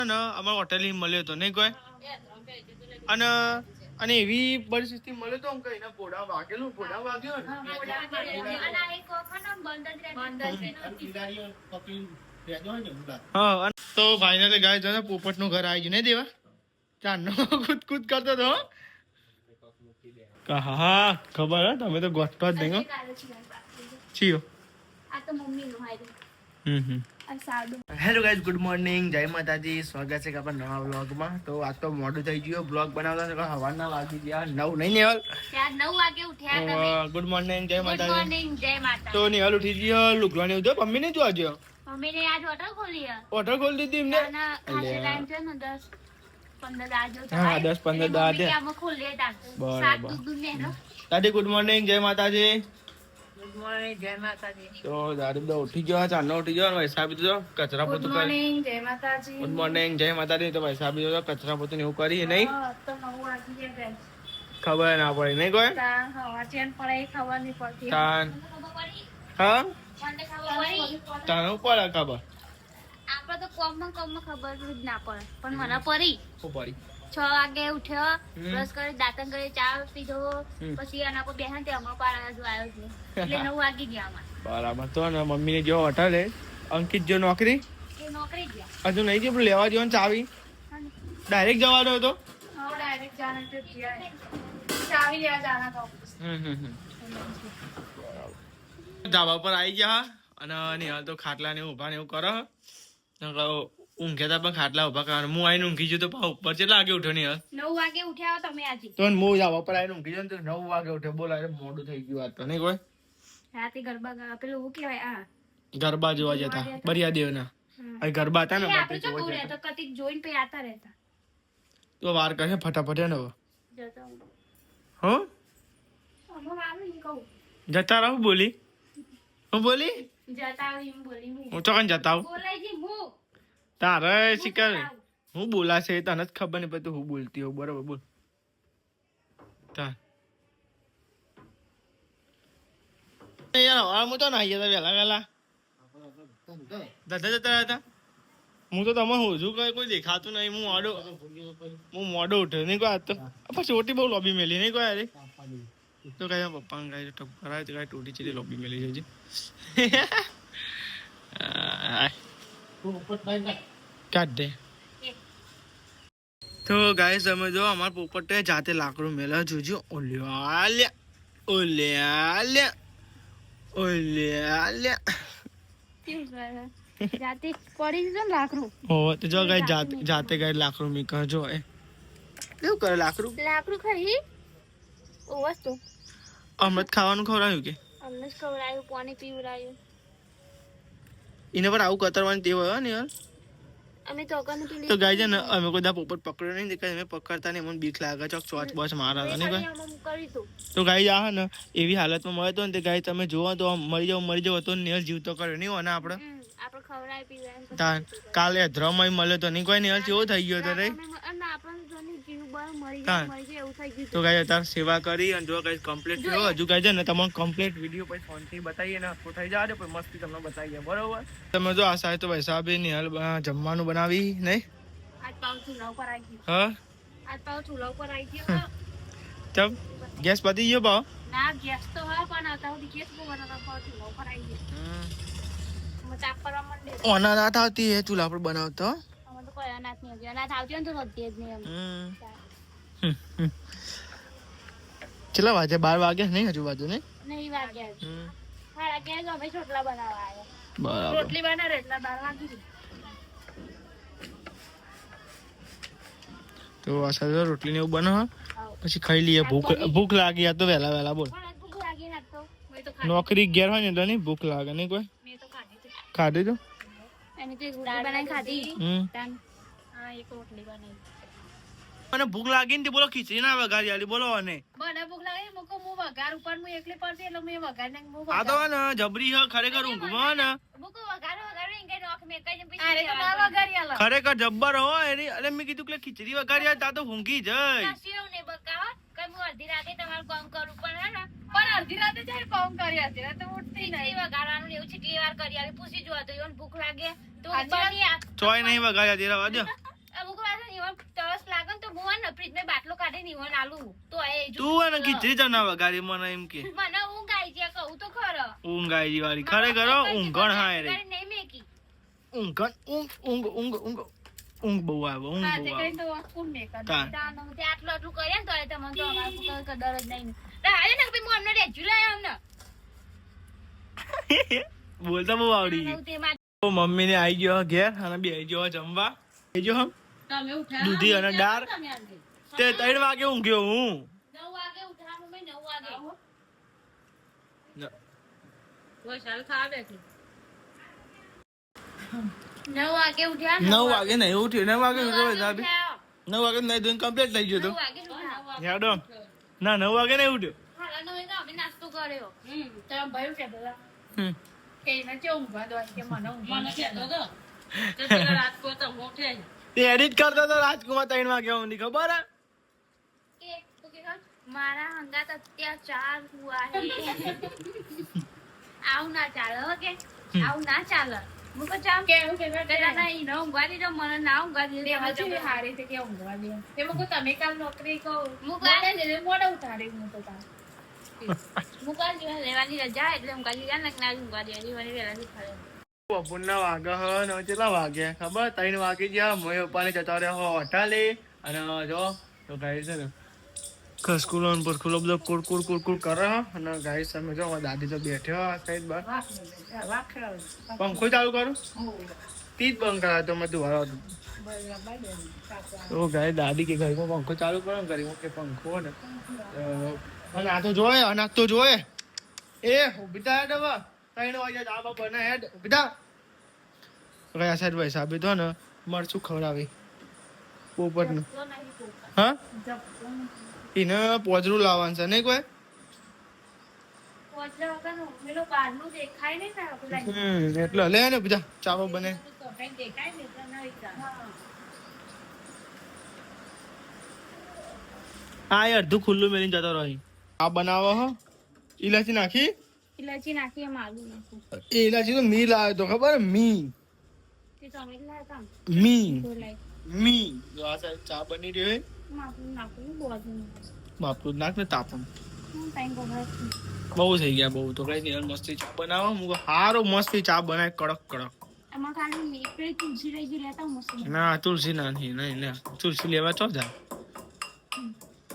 અમારે હોટેલ મળ્યો તો નહીં કોઈ અને એવી પરિસ્થિતિ મળે તો કઈ ના પોડા વાગેલું પોડા વાગ્યો હા. તો ફાઇનલી ગાય જો પોપટ નું ઘર આવી ગયું નહીં દેવા ચાંદનો કૂદ કૂદ કરતો હતો. હા ખબર હે તમે તો ગોઠતો જ નહીં છીઓ. હેલો ગાઈઝ, ગુડ મોર્નિંગ, જય માતાજી. સ્વાગત છે આપણા નવા વ્લોગમાં. તો આજ તો મોડું થઈ ગયું બ્લોગ બનાવતા, હવારના વાગી ગયા 9 નહીં નેહલ? 9 વાગે ઉઠ્યા તમે. ગુડ મોર્નિંગ, જય માતાજી. ગુડ મોર્નિંગ, જય માતા. તો નેહલ ઉઠી ગયો, લુગડાને ઉધો. મમ્મી ને જો આજે મમ્મીને આજ હોટલ ખોલી છે. હોટલ ખોલી દીધી એમને. ના ખાસે ટાઈમ છે ને 10-15 દાજો છે. હા 10-15 દાજો. મમ્મી આમાં ખોલી તા. બરાબર. દૂધ ને નો. દાદી ગુડ મોર્નિંગ, જય માતાજી. ગુડ મોર્નિંગ, જય માતાજી. તો દાદી તો ઉઠી ગયો, ચાંદનો ઉઠી ગયો, ભાઈ સાહેબ તો કચરા પોતું કરી. ગુડ મોર્નિંગ, જય માતાજી. ગુડ મોર્નિંગ, જય માતાજી. તો ભાઈ સાહેબ તો કચરા પોતું એવું કરી નહીં. તો 9 વાગી ગયા. ખબર ના પડી નહીં કોઈ. હવા ચેન પડે ખબર નહીં પડતી. તાન હા મને ખબર પડી. તાન પડે ખબર. આપણે તો કોમમાં ખબર જ ના પડે પણ મને પડી. શું પડી? 6 વાગે ઉઠ્યો, બ્રશ કરી દાંતણ કરી ચા પીધો, પછી આના પર બેહન તે અમાર પાડા જો આવ્યો છે એટલે 9 વાગી ગયા અમાર. બરાબર. તો ને મમ્મી ને જો હોટલ હે અંકિત જો નોકરી એ નોકરી ગયા હજુ નહીં ગયો લેવા જવાનું ચાવી ડાયરેક્ટ જવાનો હતો. હા ડાયરેક્ટ જાના તો ગયા ચાવી લેવા જાના તો. ધાબા પર આવી ગયા અને નિહાલ તો ખાટલા ને ઉભા ને એવું કરો ઊંઘ્યા તા પણ ખાટલા ઉભા કરવાનું. હું આવીને ઊંઘી ગયો તો ઉપર કેટલા વાગે ઉઠ્યો નિહાલ? 9 વાગે ઉઠ્યા હો તમે આજે. તો હું ધાબા પર આવીને ઊંઘી ગયો ને તો 9 વાગે ઉઠ્યો. બોલ મોડું થઈ ગયું આજ તો નહીં કોઈ. રાતે ગરબા પેલું શું કહેવાય આ ગરબા જોવા જતા બરિયા દેવના અહીં ગરબા હતા ને આપણે તો જોવા જતા કતિક જોઈને પે આતા રહેતા. તો વાર કહે ફટાફટ ને હવે જતા હો અમો વાળું ઈ કહું જતા રહું બોલી હું બોલી જતા એમ બોલી હું તો કઈ જતા આવું બોલાય જી હું તારે શીખર હું બોલાશે તને જ ખબર નહીં પડતી હું બોલતી હોઉં. બરોબર બોલ. યાર હું તો નાહી જતા વહેલા વહેલા જતા હતા. હું તો તમે હોજુ કોઈ દેખાતું નહીં. હું મોડો ઉઠ્યો નહીં કોઈ આજ તો. પછી ઓટી બહુ લોબી મેલી નહીં કોઈ અરે તો કઈ પપ્પા કઈ ટપ કરાય તો કઈ ટોટી ચીલી લોબી મેલી છે કાઢ દે. તો ગાઈસ તમે જો અમાર પોપટે જાતે લાકડું મેલા જોજો. ઓલ્યા લ્યા ઓલ્યા લ્યા ઓલ્યા લ્યા જાતે પડી જજો લાકડું. ઓ તો જો ગાઈ જાતે ગાઈ લાકડું મી કહજો એ કેવું કરે લાકડું ખાઈ ઓ વસ્તુ અમૃત ખાવાનું ખવડાવ્યું કે અમને જ ખવડાયું પાણી પીવડાયું. એને પર આવું કતરવાની ટેવ હોય ને યાર. અમે તો અગર નથી તો ગાઈ છે ને અમે કોઈ દા પોપટ પકડ્યો નહીં દેખાય અમે પકડતા નહીં મને બીક લાગે ચોક ચોચ બસ મારા હતા નહીં કરી તો તો ગાઈ આ ને એવી હાલતમાં મળે તો ને તે ગાઈ તમે જોવો તો મરી જાવ તો નેહલ જીવ તો કર્યો નહીં હોય ને આપણે ખવડાય પીવડાય. કાલે ધ્રમય મળે તો નહીં કોઈ નેહલ કેવો થઈ ગયો તો રે. તો ગાઈ અત્યારે સેવા કરી અને જો ગાઈ કમ્પ્લીટ થયો હજુ ગાઈ છે ને તમને કમ્પ્લીટ વિડીયો પછી ફોનથી બતાવીએ ને તો થઈ જાય પછી મસ્તી તમને બતાવીએ બરોબર. તમે જો આ સાહેબ તો ભાઈ સાહેબ નિહાલ જમવાનું બનાવી નહીં આજ પાવ ચૂલા ઉપર આવી ગયો. હા આજ પાવ ચૂલા ઉપર આવી ગયો. તબ ગેસ પતી ગયો ભાવ ના ગેસ તો હા પણ આવતા સુધી ગેસ બહુ બનાવતા પાવ ચૂલા ઉપર આવી ગયો. મચાક કરવા માંડે ઓના ના થાવતી એ ચૂલા પર બનાવતો અમે તો કોઈ અનાથ નહીં અનાથ આવતી ને તો સત્ય જ નહીં એમ. કેટલા વાગે 12 વાગે નહીં હજુ બાજુ ને નહીં વાગ્યા. હા વાગ્યા તો અમે રોટલા બનાવવા આવ્યા. બરાબર રોટલી બનાવે એટલે 12 વાગી ગઈ. તો આ સાથે રોટલી ને એવું બનાવ પછી ખાઈ લઈએ. ભૂખ લાગી આ તો વહેલા વહેલા બોલ. પણ ભૂખ લાગી ના તો મેં તો નોકરી ઘેર હોય ને તો નહીં ભૂખ લાગે નહીં કોઈ. મેં તો ખાધી ખાધી તો એની તો રોટલી બનાવી ખાધી. હા એક રોટલી બનાવી. મને ભૂખ લાગી ને બોલો ખીચડી ના વઘારી આલી બોલો અને મને ભૂખ લાગી મુકો હું વઘાર ઉપર હું એકલી પડતી એટલે મેં વઘાર ને આ તો ને જબરી હ ખરેખર ઊંઘમાં ને મુકો વઘાર ઇંગે નોખ મે કઈ પછી અરે તો ના વઘારી આલો ખરેખર જબ્બર હો એની અરે મેં કીધું કે ખીચડી વઘારી આ તા તો ઊંઘી જાય. શિવ ને બકાવા કઈ હું અડધી રાતે તમારું કામ કરું પણ હે પણ અડધી રાતે જાય કામ કરી હતી રાતે ઉઠતી નહીં. વઘારવાનું એવું કેટલી વાર કરી આલી પૂછી જો તો ઈવન ભૂખ લાગે તો બની આ ચોય નહીં વઘારી આલી રહેવા દો તરસ લાગે ને તો હું ને ફ્રીજમાં બાટલો કાઢી નીવન આલું તો એ તું અને ખીચડી ચના વગાડી મને એમ કે મને ઊંઘ આવી જાય કહું તો ખરો ઊંઘ આવી વાળી ખરેખર ઊંઘણ હા રે નહીં મેકી ઊંઘણ ઊંઘ બહુ આવે ઊંઘ હા બહુ તે આવે કઈ તો કોણ મેક તાન. તે આટલું કરીએ ને તો એ તમને તો અમારે કોઈ કદર જ નહીં રાહે ને ભાઈ હું અમને રેગ્યુલર અમને બોલતા બહુ આવડી ગયું. તે માં તો મમ્મી ને આવી ગયો ઘેર અને બે આવી ગયો જમવા આવી ગયો હમ તમે ઉઠ્યા દૂધી અને દાળ તમે આજે તે 3 વાગે ઊંઘ્યો હું 9 વાગે ઉઠા મમ્મી 9 વાગે કોઈ ચાલ ખાવે કે 9 વાગે ઉઠ્યા 9 વાગે નહીં ઉઠ્યો 9 વાગે ઉઠ્યો સાહેબ 9 વાગે નહીં ધોઈને કમ્પ્લીટ થઈ ગયો તો 9 વાગે ઉઠ્યા યાડો ના 9 વાગે નહીં ઉઠ્યો હાલા 9 વાગે અમે નાસ્તો કર્યો તમે ભયું કે બધા હમ. કે એને જે ઊંઘવા દો કે મને ઊંઘવા મને કહેતો તો કે પેલા રાત કો તો મોટે તે એડિટ કરતો તો રાજકુમાર 3 વાગે ઊંધી ખબર હે કે તું કે મારા હંગાત અત્યાચાર હુઆ હે આવું ના ચાલે હો કે આવું ના ચાલે મુકો ચામ કે પેલા ના ઈ ન ઊંઘવા દીધો મને ના ઊંઘવા દીધો હજી હારી તે કે ઊંઘવા દે તે મકો તમે કાલ નોકરી કો મુકા ને મોડા ઉઠાડી હું તો તા મુકા લેવાની રજા એટલે ઊંઘવા દીધા ને ના ઊંઘવા દેવાની મને વેલાથી ખાલે બપોરના વાગે હ ને કેટલા વાગે ખબર 3 વાગે ગયા મોય પપ્પાને જતા રહ્યા હો હોટલે અને જો તો ગાઈ છે ને ખસકુલો પર ખુલો બધો કુડ કરે હે અને ગાઈ સામે જો મારા દાદી તો બેઠ્યો આ સાઈડ બાર પંખો ચાલુ કરું તીજ બંધ કરાયો તો મેં દુવારો તો ગાઈ દાદી કે ઘરમાં પંખો ચાલુ કરો ને કરી કે પંખો ને અને આ તો જોયે અને આ તો જોયે એ ઉભી થા હેડ હવે 3 વાગે દાબા બને હેડ ઉભી થા ગયા સાઈડ ભાઈ સાબી તો ને મરચું ખવડાવી પોપટનું હા એને પોજરું લાવવાનું છે નહીં કોઈ પોચલા વગર પેલો બહારનું દેખાય નહીં ને પેલા એટલે લે ને બીજા ચાવો બને તો કઈ દેખાય ને તો ના વિચાર આ એ અડધું ખુલ્લું મેલીને જતો રહી આ બનાવો હો ઇલાચી નાખી ઇલાચી નાખી એમ આલુ નાખું એ ઇલાચી તો મી લાવ્યો તો ખબર મી તે તમે લાય કામ મી તો લાય મી જો આ સાઈડ ચા બની રહી હોય માપું નાખું બોધું બાપરું નાખ ને તાપમ ટાઈમ બગાડ બહુ થઈ ગયા બહુ તો કઈ નહીં મસ્તી ચા બનાવો મુકો હારો મસ્તી ચા બનાય કડક કડક એમાં ખાલી એક તુલસી રહી ગઈ લેતા મસ્ત ના તુલસી નહીં લે તુલસી લેવા ચો જા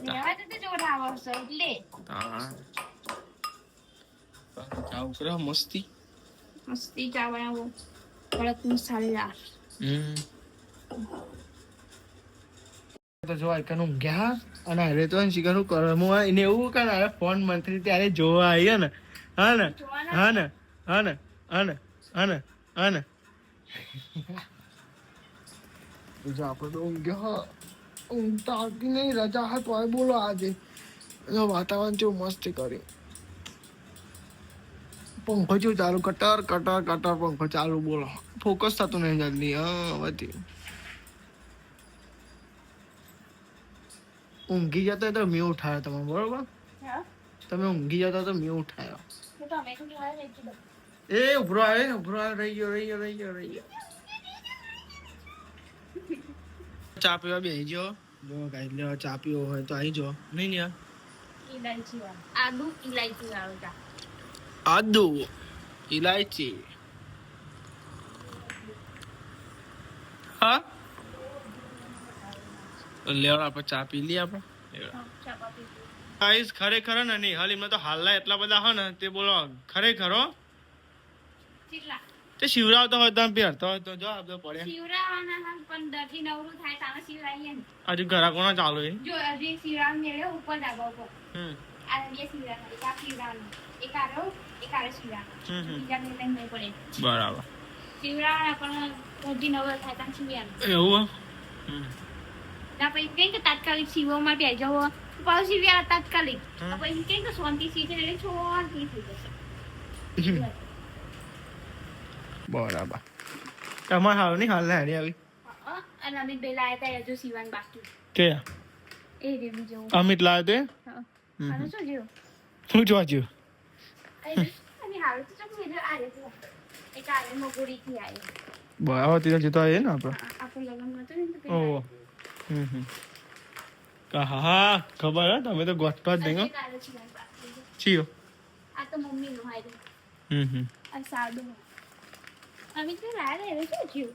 લેવા તો જોડા આવશે એટલે હા ચા ઉકરે મસ્તી મસ્તી ચા બનાવો કડક મસાલા તો જો આઈકન ઊંઘ્યા અને અરે તો શીખર કરે હું એને એવું કે અરે ફોન મંત્રી ત્યારે જોવા આવીએ ને હા ને હા ને હા ને હા ને હા ને હા ને જો આપણે તો ઊંઘ્યા ઊંઘતા આવતી નહીં રજા હાથ વાય બોલો આજે વાતાવરણ જેવું મસ્તી કરી પંખો જેવું ચાલુ કટર કટર કટર પંખો ચાલુ બોલો ફોકસ થતું નહીં જલ્દી હા વધી ઊંઘી જતા તો મેં ઉઠાયો તમે બરોબર તમે ઊંઘી જતા તો મેં ઉઠાયો એ ઉભરો આવે રહી ગયો ચા પીવા બેસી ગયો જો ગાઈ લેવા ચા પીવો હોય તો આવી જાઓ નહીં ને ઇલાયચી આદુ ઇલાયચી વાળો ચા આદુ ઇલાયચી હા લેવા આપણે ચા પી લઈએ આપણે ગાઈસ ખરેખર ને નહીં હાલ એમને તો હાલના એટલા બધા હો ને તે બોલો ખરેખર હો કેટલા તે શિવરાવતો હોય તો પહેરતો હોય તો જો આપતો પડે શિવરાવાના 15 થી 9 થાય તારે શિવરાઈએ ને હજુ ઘરા કોના ચાલુ છે જો હજી શિવરામ મેળે ઉપર ડાબા ઉપર હમ આ બે શિવરામ એક આ શિવરામ એક આરો શિવરામ બીજા ને નહીં પડે બરાબર શિવરામ પણ 9 થાય તારે શિવરામ એવું ના પછી કઈ કે તાત્કાલિક શિવોમાં બે જવો પાછું શિવ્યા તાત્કાલિક પછી કઈ કે શાંતિ શીખે એટલે શાંતિ થઈ જશે બરાબર તમારે હાલ નહીં હાલ હારી આવી અને અમિત ભાઈ લાયા હતા હજુ શિવાન બાકી કે એ રે બીજો અમિત લાવ્યો તે અને શું જેવું શું જોવાજ્યું અને હાલ તો ચક મેં આ રે એક આરે મગોડી થી આવી બરાબર તે જતો આવે ને આપણે આપણે લગન માં તો ને તો ઓહો હા ખબર હે તમે તો ગોઠતો જ નહીં હો. લાગે છે મારી પાસે. ચિયો આ તો મમ્મીનું હાય. હમ આ સાદું. અમે તો લાગે એ શું થયું?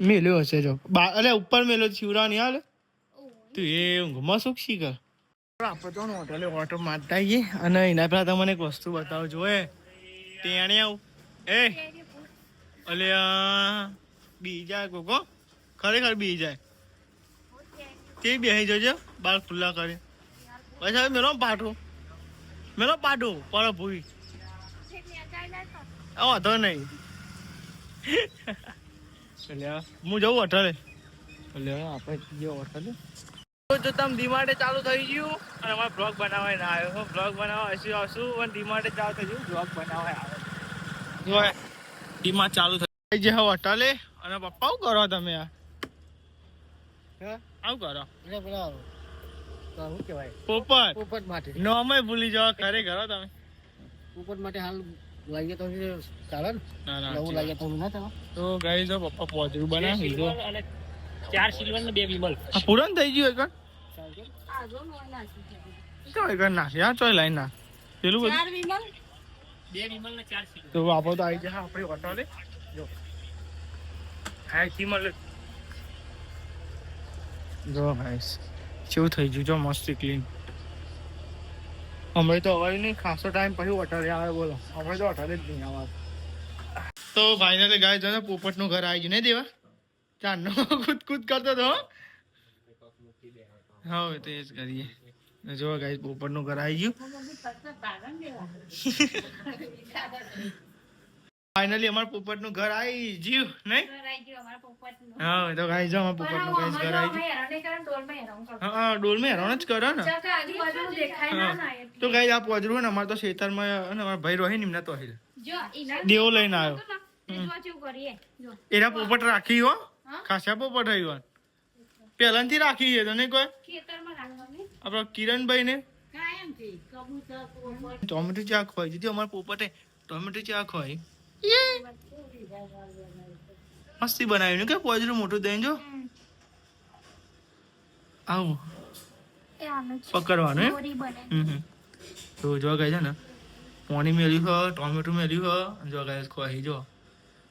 મેલ્યો હશે જો અરે ઉપર મેલ્યો ચીવરા નહીં હાલે ઓહ. તું એ ઊંઘમાં શું શીખે આપણે તો હોટલે ઓટો મારતા આવીએ અને એના પહેલા તમને એક વસ્તુ બતાવો જોએ તેણે આવું એ અલે બીજા કોકો ખરેખર બી જાય તે બેસી જજો બાર ખુલ્લા કરે પછી હવે મેલો પાટું પર ભૂઈ વાંધો નહીં એટલે હું જવું હોટલે એટલે આપણે જે હોટલે જો તમે ડીમાર્ટે ચાલુ થઈ ગયું અને અમારે બ્લોગ બનાવવા ના આવ્યો બ્લોગ બનાવવા હશું આવશું પણ ડીમાર્ટે ચાલુ થઈ ગયું બ્લોગ બનાવવા આવે જો ડીમાર્ટ ચાલુ થઈ જે હોટલે અને પપ્પા શું કરો તમે આ આવું કરો શું કહેવાય પોપટ પોપટ માટે નોમે ભૂલી જાવ ખરે કરો તમે પોપટ માટે હાલ લાગે તો ચાલે ને ના ના નવું લાગે તો ના ચાલે તો ગાઈ જો પપ્પા પોચરું બનાવી દીધું 4 સિલ્વર ને 2 વિમલ આ પૂરણ થઈ ગયું એક આ જો નો નાસી. તો એક નાખી હા ચોય લાઈન ના પેલું બધું 4 વિમલ 2 વિમલ ને 4 સિલ્વર તો આપો તો આવી જાય આપણી હોટલે જો હા કિમલ જો ગાઈસ કેવું થઈ ગયું જો મસ્ત ક્લીન અમે તો હવે નહીં ખાસો ટાઈમ પછી હોટલે આવે બોલો અમે તો હોટલે જ નહીં આવે તો ફાઇનલી ગાય જો પોપટનું ઘર આવી ગયું નહીં દેવા ચારનો કૂદ કરતો હતો હા તો એ જ કરીએ જો ગાય પોપટનું ઘર આવી ગયું ફાઇનલી અમાર પોપટનું ઘર આવી ગયું નહીં હા તો ગાય જો અમાર પોપટનું ગાય ઘર આવી ગયું હા ડોલમાં હેરાન જ કરો ને તો ગાય આ પોજરું ને અમારે તો ખેતરમાં અમારા ભાઈ રહે ને એમને તો દેવો લઈને આવ્યો એના પોપટ રાખી હો ખાસા પોપટ રહ્યું પહેલાથી રાખી છે તને કોઈ આપણા કિરણભાઈ ને ટોમેટો ચા ખવાય જીતી અમારા પોપટે ટોમેટો ચા ખવાય મસ્તી બનાવ્યું કે પોજરું મોટું દઈ જો આવું પકડવાનું તો જો ગાય છે ને પાણી મેલ્યું હોય ટોમેટો મેલ્યું હોય જો ગાય ખવાય જો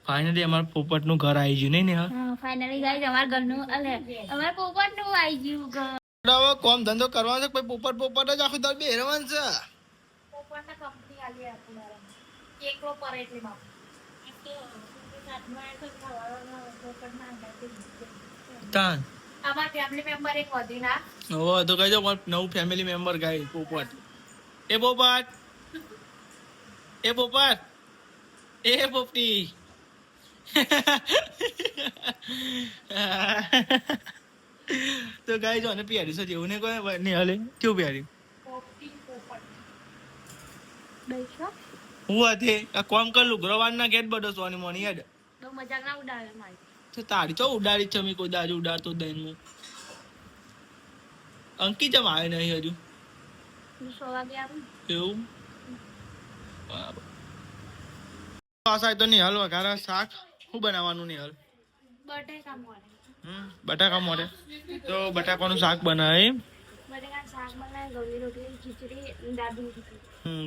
ફાઇનલી અમારા પોપટનું ઘર આવી ગયું નહીં ને ફાઇનલી ગાઈસ અમાર ઘરનું અલે અમાર પોપટનું આવી ગયું ઘર. હવે કોમ ધંધો કરવાનો છે પછી પોપટ જ આખું દર બેરવાનું છે પોપટના કંપની આલી આપું એકલો પર એટલે બાપ તાન અમાર ફેમિલી મેમ્બર એક વધી ના હવે તો કહેજો નવું ફેમિલી મેમ્બર ગાય પોપટ એ પોપટ એ પોપટી તો ગાય જો ને પ્યારી છે જેવું ને કોઈ નહીં હલે કેવું પ્યારી બેસો હું હતી આ કોમ કર લુગરવાન ના ગેટ બડો સોની મોની હેડ બહુ મજાક ના ઉડાવે મારી તો તારી તો ઉડાડી છે મેં કોઈ દાજુ ઉડાડતો દઈને હું અંકી જમ આવે નહીં હજુ 100 વાગે આવું એવું બરાબર આ સાહેબ તો નહીં હલવા ઘારા શાક શું બનાવવાનું નહીં હલ બટેકા મોરે બટાકા મોરે તો બટાકાનું શાક બનાવે બટેકા શાક બનાવે ગળી રોટલી ખીચડી દાદી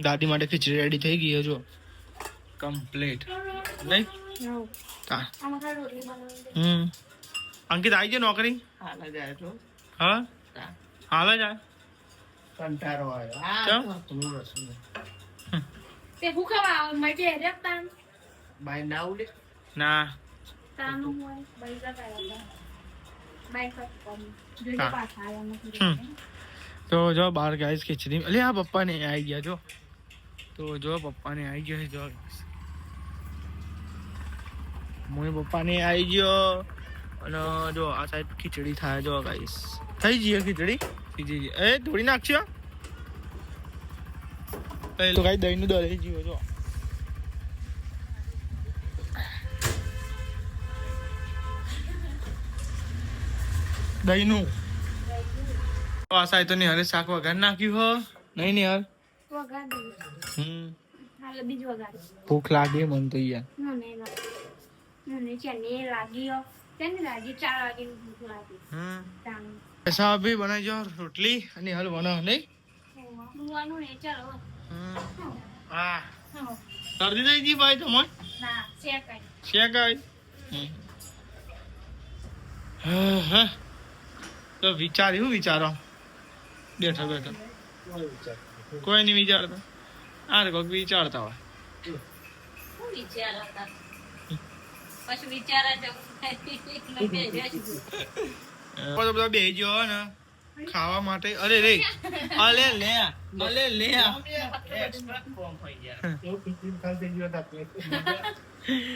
દાદી માટે ખીચડી રેડી થઈ ગઈ જો કમ્પ્લીટ નહીં હા આમાં ખાલી રોટલી બનાવવાની અંકિત આવી ગયો નોકરી હાલ જાય તો હા હાલ જ આવે કંટાળો આવ્યો કેમ? તું રસું તે હું ખાવા મજે હેરપ તાન બાય ના ઉડે ના તાનું હોય બૈકા કાઢા બાઈક કોમ જોજે હા. પાછા આવ્યા હમ. નથી તો જો બાર ગાઈસ ખીચડી અલે આ પપ્પાને આવી ગયા જો તો જો પપ્પાને આવી ગયો છે જો મોય પપ્પાને આવી ગયો અને જો આ સાઈડ ખીચડી થાય જો ગાઈસ થઈ ગઈ ખીચડી સીધી એ થોડી નાખશો તો ગાઈ દહીંનું દહીં જીવો જો દહીંનું આ સાઈડ તો નિહાલે શાક વઘાર નાખ્યું હો નહીં નિહાલ વગાડ દે હાલ બીજ વગાડ ભૂખ લાગે મન તો યાર મને ચને લાગી તેને લાગી 4 વાગે ભૂખ લાગી તાણ પૈસા બી બનાવી જો રોટલી અને હાલ બનાવ નહીં મુવાનું ને ચાલો હા શરદી થઈ ગઈ ભાઈ તમને ના શેકાય શેક આવી તો વિચાર્યું વિચારો બેઠો બેઠો કોઈ નહીં વિચારતા આ કોઈક વિચારતા હોય શું વિચાર હતા પછી વિચારા જવું બધા બે જો ને ખાવા માટે અરે રે અલે લે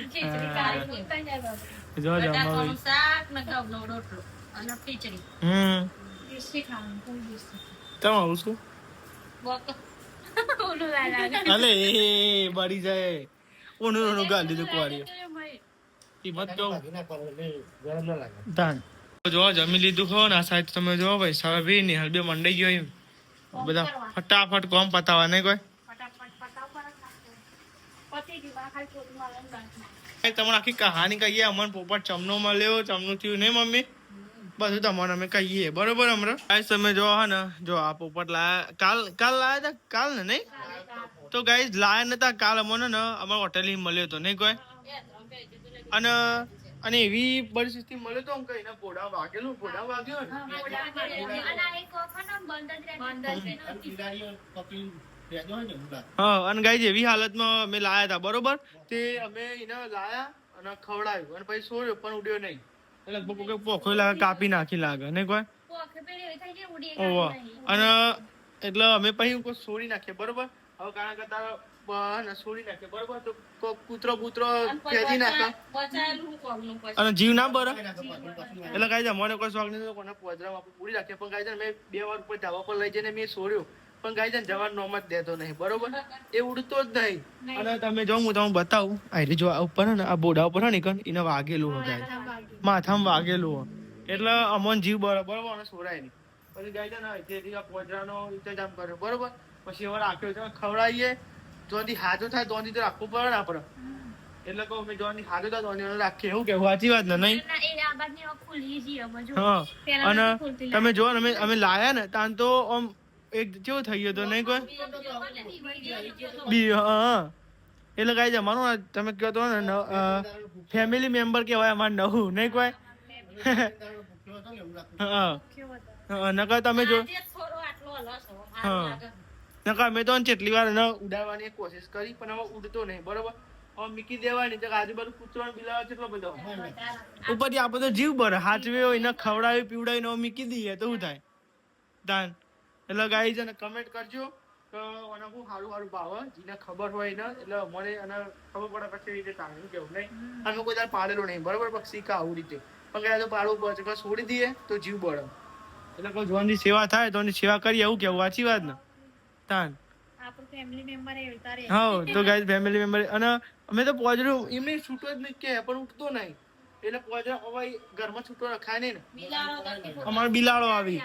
ખીચડી કાઢી મૂકતા જાય બાબુ. જો બટાકાનું શાક ને ઘઉંનો રોટલો અને ખીચડી દેશી ખાવાનું કોઈ દેશી તમે આવું છું બોક ઓલું લાગે અલે એ બળી જાય ઊનું ગાલી દીધું કવારી કિંમત કહું તાન જો જમી લીધું ખો ને આ સાઈડ તમે જો ભાઈ સાહેબ ને હલબે મંડાઈ ગયો એમ બધા ફટાફટ કોમ પતાવા નહીં કોઈ ફટાફટ પતાવ પર નાખો પતી ગયું બા ખાલી ચોરી મારવાનું બાકી તમને આખી કહાની કહીએ અમને પોપટ ચમનો મળ્યો ચમનું થયું નહીં મમ્મી બધું તમને અમે કહીએ બરોબર હમણાં ગાઈસ તમે જો હા ને જો આ પોપટ લાયા કાલ લાયા હતા કાલ ને નહીં તો ગાઈસ લાયા નતા કાલ અમને ને અમારા હોટેલ મળ્યો હતો નહીં કોઈ અને એવી પરિસ્થિતિ મળ્યો તો કઈ ના પોડા વાગેલું પોડા વાગ્યો ને અને આ એક વખત બંધ જ હા અને ગાઈસ એવી હાલતમાં અમે લાયા હતા બરોબર તે અમે એને લાયા અને ખવડાવ્યું અને પછી છોડ્યો પણ ઉડ્યો નહીં લગભગ કોઈ પોખો લાગે કાપી નાખી લાગે ને કોઈ પોખે પેલી એવી થઈ જાય ઉડી ઓવા અને એટલે અમે પછી કોઈ છોડી નાખીએ બરોબર હવે કારણ કે તારા છોડી નાખીએ બરોબર તો કૂતરો ફેરી નાખે બચાયેલું કોમનું પછી અને જીવ ના બરે એટલે કાંઈ મને કોઈ શોખ નહીં કોને પોજરામાં આપણે પૂરી રાખીએ પણ કાંઈ મેં 2 વાર ઉપર ધાબા પર લઈ જઈને મેં છોડ્યો પણ કાંઈ જવાન નોમ જ દેતો નહીં બરોબર એ ઉડતો જ નહીં અને તમે જો હું તમને બતાવું આ જો ઉપર ને આ બોડા ઉપર ને એને વાગેલું હોય માથામાં વાગેલું હોય એટલે અમોન જીવ બરોબર અને છોડાય નહીં પછી ગાય છે ને તેથી આ પોજરાનો ઇંતજામ કર્યો બરોબર પછી હવે રાખ્યો છે ખવડાવીએ જોથી હાજો થાય તોથી તો રાખવું પડે ને આપણે એટલે કહું મેં જોની હાજો થાય તોની રાખીએ એવું કેવું સાચી વાત ને નહીં એ આ બાજની ખુલી જી અમજો હા અને તમે જો ને અમે લાયા ને તાન તો આમ એક કેવું થઈ ગયો તો નહીં કોઈ બી હા એટલે કાંઈ જમાનું તમે કહો તો ને ફેમિલી મેમ્બર કહેવાય અમારે નવું નહીં કોઈ હા નકર તમે જો આજે થોડો આટલો હલસ હો હા નકર અમે તો કેટલી વાર એને ઉડાડવાની કોશિશ કરી પણ હવે ઉડતો નહીં બરોબર હવે મૂકી દેવાની તો આજુબાજુ કૂતરો બિલાડો કેટલો બધો ઉપરથી આ બધો જીવ બરે હાચવે હોય એને ખવડાવી પીવડાવીને હવે મૂકી દઈએ તો શું થાય દાન એટલે ગાઈ છે ને કમેન્ટ કરજો કે મને શું સારું ભાવે જેને ખબર હોય ને એટલે મને અને ખબર પડે પછી રીતે તાણું કેવું નહીં અમે કોઈ તાર પાડેલો નહીં બરોબર પક્ષી કા આવું રીતે પણ કઈ તો પાડવું પડે છોડી દઈએ તો જીવ બળે એટલે કોઈ જોવાની સેવા થાય તો સેવા કરીએ એવું કેવું સાચી વાત ને તાન આપણો ફેમિલી મેમ્બર એ ઉતારે હા તો ગાઈસ ફેમિલી મેમ્બર અને અમે તો પોજરું એમને છૂટો જ નહીં કે પણ ઉઠતો નહીં એટલે પોજરા હવે ઘરમાં છૂટો રખાય નહીં ને બિલાડો કરતી અમારે બિલાડો આવી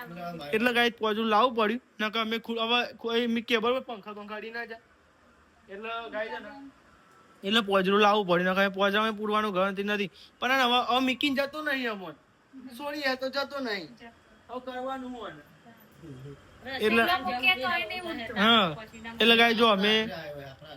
એટલે ગાઈસ પોજરું લાવવું પડ્યું નકર અમે હવે કોઈ મીકે બરોબર પંખા પંખાડી ના જાય એટલે ગાઈસ ને એટલે પોજરું લાવવું પડ્યું નકર પોજરામાં પૂરવાનું ગણતરી નથી પણ હવે મીકીને જતો નહીં અમોન સોરી તો જતો નહીં હવે કરવાનું હોય ને એટલે હા એટલે ગાય જો અમે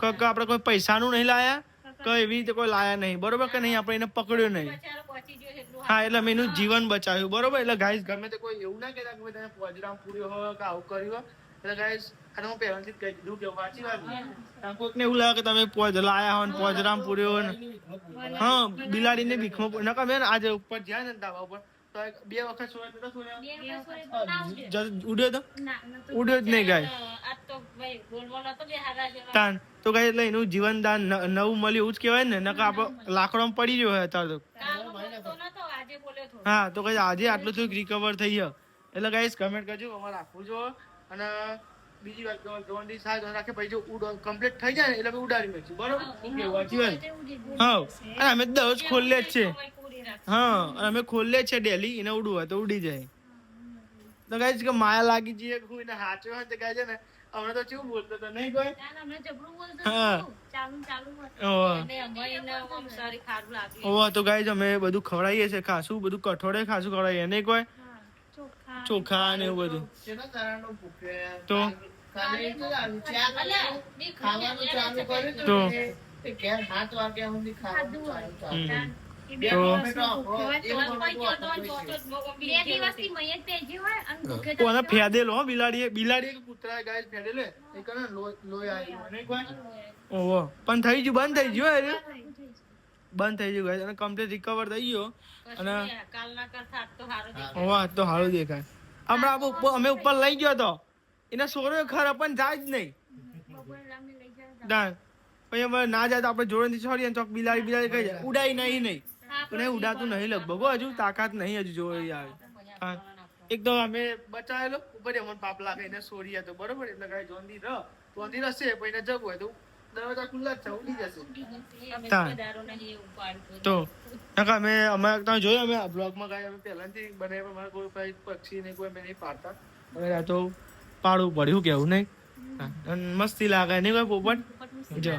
આપણે કોઈ પૈસાનું નહીં લાયા કોઈ એવી રીતે કોઈ લાયા નહીં બરોબર કે નહીં આપણે એને પકડ્યો નહીં બચારો પહોંચી ગયો એટલું હા એટલે મેં એનું જીવન બચાવ્યું બરોબર એટલે ગાઈસ ગમે તે કોઈ એવું ના કહેતા કે તમે પોજરામ પૂર્યો હોય કે આવું કર્યું હોય એટલે ગાઈસ આને હું પહેલાથી જ કહી દીધું કે સાચી વાત ને કોઈકને એવું લાગે કે તમે લાયા હોય પોજરામ પૂર્યો હોય ને હા બિલાડીને ભીખમાં નકર મેં આજે ઉપર જ્યાં ને ધાબા ઉપર તો 2 વખત ઉડ્યો તો ઉડ્યો જ નહીં ગાય આજ તો ભાઈ બોલવાનો તો બે હારા છે તાન તો ગાય એટલે એનું જીવનદાન નવું મળ્યું એવું જ કહેવાય ને નકર આપણે લાકડામાં પડી રહ્યો હોય અત્યારે તો કાલનો બોલતો નતો આજે બોલ્યો થોડો હા તો કઈ આજે આટલું થોડુંક રિકવર થઈ ગયો એટલે ગાઈસ કમેન્ટ કરજો અમારે રાખવું જો અને બીજી વાત કે જોનથી સાહેબ રાખે પછી જો કમ્પ્લીટ થઈ જાય ને એટલે અમે ઉડાડી મેકશું બરોબર શું કેવું સાચી વાત હા અને અમે દરરોજ ખોલીએ જ છે હા અને અમે ખોલીએ જ છે ડેલી એને ઉડવું હોય તો ઉડી જાય તો ગાઈસ કે માયા લાગી જઈએ કે હું એને હાચવ્યો હોય તો ગાય છે ને હમણાં તો કેવું બોલતો હતો નહીં કોઈ ના, ના, હમણાં જબરું બોલતો હા. હતું. ચાલુ હતું. ઓહો. અને અમારીને આમ સારી ખારું લાગે ઓહો તો ગાઈઝ અમે બધું ખવડાવીએ છીએ ખાસું બધું કઠોળે ખાસું ખવડાવીએ નહીં કોઈ હા, ચોખા. ચોખા ને એવું બધું તો તો ખાધું હોય. હમ. એ બે તો- દિવસનો ભૂખ્યો હોય તો બે દિવસથી મયત ભેજી હોય અને ભૂખ્યો તો કોને ફેદેલો હો બિલાડીએ કે કૂતરાએ ગાઈઝ ફેદેલો એ કને લોહી આવ્યું હોય નહીં કોઈ ઓહો પણ થઈ ગયું બંધ થઈ ગયું અરે બંધ થઈ ગયું ગાઈઝ અને કમ્પ્લીટ રિકવર થઈ ગયો અને કાલના કરતા આજ તો સારું દેખાય. ઓહો આજ તો સારું દેખાય હમણાં અમે ઉપર લઈ ગયો તો એના સોરો ખરા પણ જાય જ નહીં બપોરે અમે લઈ ગયા દાન પછી અમે ના જાય તો આપણે જોડેથી છોડીએ તો બિલાડી કઈ જાય ઉડાઈ નહીં નહીં પણ એ ઉડાતું નહીં લગભગ હો, હજુ તાકાત નહીં હજુ જોઈ આવે હા એક તો અમે બચાવેલો ઉપર અમને પાપ લાગે એને સોરીએ તો બરોબર એટલે કઈ જોંદી રહેશે પછી એને જવું હોય તો દરવાજા ખુલ્લા જ છે ઉડી જશે અમે તાન. બધારો નહીં એવું પાડતું. તો નકર અમે તમે જોયું અમે બ્લોગમાં કાંઈ અમે પહેલાથી બનાવ્યા અમારે કોઈ કઈ પક્ષી ને કોઈ અમે નહીં પાડતા હવે આ તો પાડવું પડ્યું કેવું નહીં હા, અને મસ્તી લાગે નહીં કોઈ પોપટ જો